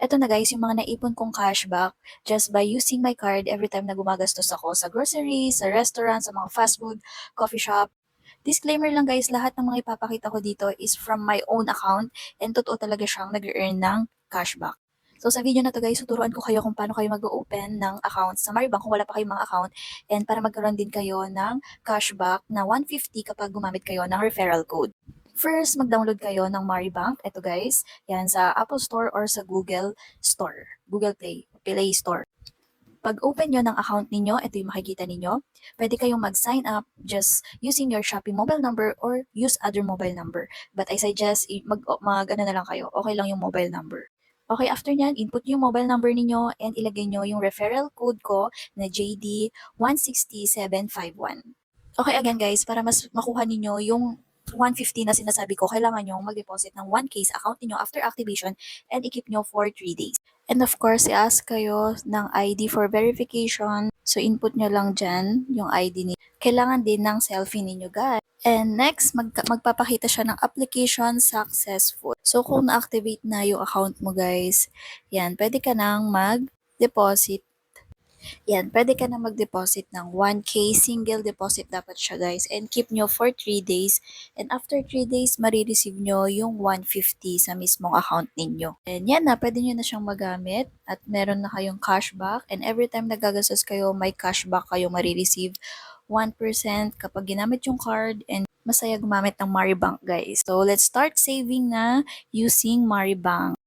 Eto na guys, yung mga naipon kong cashback just by using my card every time na gumagastos ako sa groceries, sa restaurant, sa mga fast food, coffee shop. Disclaimer lang guys, lahat ng mga ipapakita ko dito is from my own account and totoo talaga siyang nag-earn ng cashback. So sa video na to guys, tuturuan ko kayo kung paano kayo mag-open ng account sa Maribank kung wala pa kayong mga account and para magkaroon din kayo ng cashback na 150 kapag gumamit kayo ng referral code. First, mag-download kayo ng Maribank. Ito guys, yan sa Apple Store or sa Google Store, Google Play Store. Pag open nyo ng account ninyo, ito yung makikita ninyo. Pwede kayong mag-sign up just using your Shopee mobile number or use other mobile number. But I suggest ano na lang kayo, okay lang yung mobile number. Okay, after nyan, input yung mobile number ninyo and ilagay nyo yung referral code ko na JD160751. Okay, again guys, para mas makuha ninyo yung 150 na sinasabi ko, kailangan nyo mag-deposit ng 1K sa account niyo after activation and i-keep nyo for 3 days. And of course, i-ask kayo ng ID for verification. So, input nyo lang dyan yung ID niyo. Kailangan din ng selfie ninyo, guys. And next, magpapakita siya ng application successful. So, kung na-activate na yung account mo, guys, yan, pwede ka nang mag-deposit. Yan, pwede ka na mag-deposit ng 1K. Single deposit dapat siya guys. And keep nyo for 3 days. And after 3 days, marireceive nyo yung 150 sa mismong account ninyo. And yan na, pwede nyo na siyang magamit. At meron na kayong cashback. And every time nagagastos kayo, may cashback kayo marireceive. 1% kapag ginamit yung card. And masaya gumamit ng Maribank guys. So, let's start saving na using Maribank.